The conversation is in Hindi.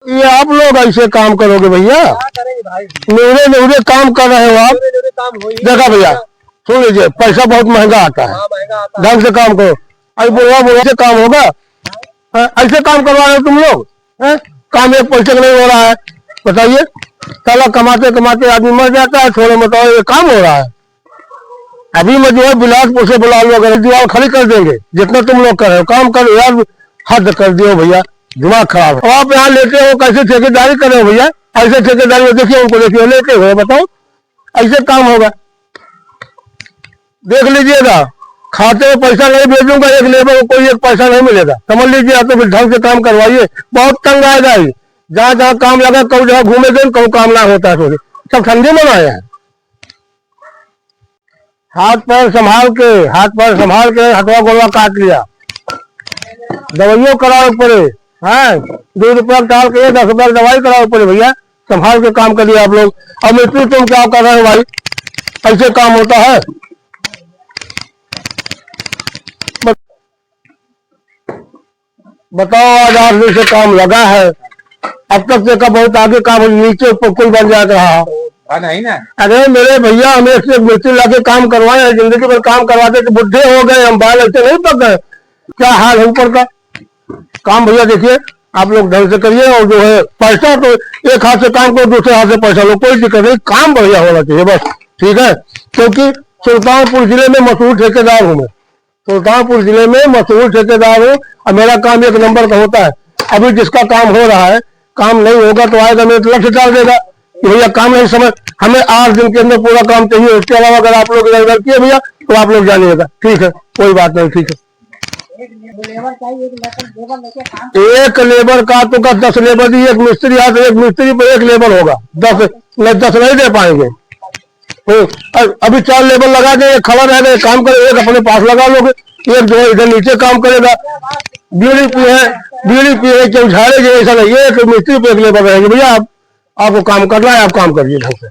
ये आप लोग ऐसे काम करोगे भैया? मेरे मेरे काम कर रहे हो आप। देखा भैया, सुन लीजिए, पैसा बहुत महंगा आता है, ढंग से काम करो। अरे बोला बोला से काम होगा? ऐसे काम करवा रहे हो तुम लोग? काम एक पैसे का नहीं हो रहा है, बताइए। साला कमाते कमाते आदमी मर जाता है, थोड़े बताओ ये काम हो रहा है। अभी मैं जो है बिलासपुर से बुला लो, अगर दीवार खड़ी कर देंगे जितना तुम लोग कर रहे हो। काम कर यार, हद कर दियो भैया, दिमाग खराब है। आप यहाँ लेते हो, कैसे ठेकेदारी कर रहे हो भैया? ऐसे ठेकेदारी में देखिए, उनको देखिए, लेते हो बताओ, ऐसे काम होगा? देख लीजिएगा, खाते में पैसा नहीं भेजूंगा एक लेबर को, कोई एक पैसा नहीं मिलेगा, समझ लीजिए। तो फिर ढंग से काम करवाइए, बहुत तंग आएगा। जहाँ जहाँ काम लगा, कहीं जहाँ घूमेंगे, कहूँ काम ना होता है, थोड़ी सब ठंडे में आए हैं। हाथ पैर संभाल के, हाथ पैर संभाल के, हथवा गोलवा काट लिया, दवाइयों कराओ पड़े, है 2 रुपया डाल के 10 रुपया दवाई कराओ पड़े भैया। संभाल के काम करिए आप लोग। और मिस्त्री तुम क्या कर रहे हो भाई? ऐसे काम होता है? बताओ, आज 8 दिन से काम लगा है, अब तक देखा बहुत आगे काम नीचे ऊपर कुल बन जा रहा नहीं ना। अरे मेरे भैया, हमें एक मिस्त्री लाके काम करवाए, जिंदगी भर काम करवाते तो बुढ़े हो गए हम, बाल ऐसे नहीं पक गए। क्या हाल है ऊपर का? काम भैया देखिए, आप लोग ढंग से करिए। और जो है पैसा तो एक हाथ से काम करो, दूसरे हाथ से पैसा लो, कोई दिक्कत नहीं, काम बढ़िया होना चाहिए बस, ठीक है। क्योंकि सुल्तानपुर जिले में मशहूर ठेकेदार हूँ मैं, सुल्तानपुर जिले में मशहूर ठेकेदार हूँ, और मेरा काम 1 नंबर का होता है। अभी जिसका काम हो रहा है, काम नहीं होगा तो आएगा मेरे लक्ष्य डाल देगा कि भैया काम नहीं समझ, हमें 8 दिन के अंदर पूरा काम चाहिए। उसके अलावा अगर आप लोग इधर किए भैया तो आप लोग जानिएगा, ठीक है, कोई बात नहीं, ठीक है। एक लेबर का तो 10 लेबर दी, एक मिस्त्री आता है, एक मिस्त्री पर 1 लेबर होगा, 10 नहीं दे पाएंगे। अभी 4 लेबर लगा के खड़ा रहेगा, काम करे, एक अपने पास लगा लोगे, एक जो है इधर नीचे काम करेगा, बीड़ी पिए क्यों झाड़ेंगे, ऐसा नहीं। एक मिस्त्री पे 1 लेबर रहेंगे भैया। आपको काम करना है, आप काम करिए ढंग से।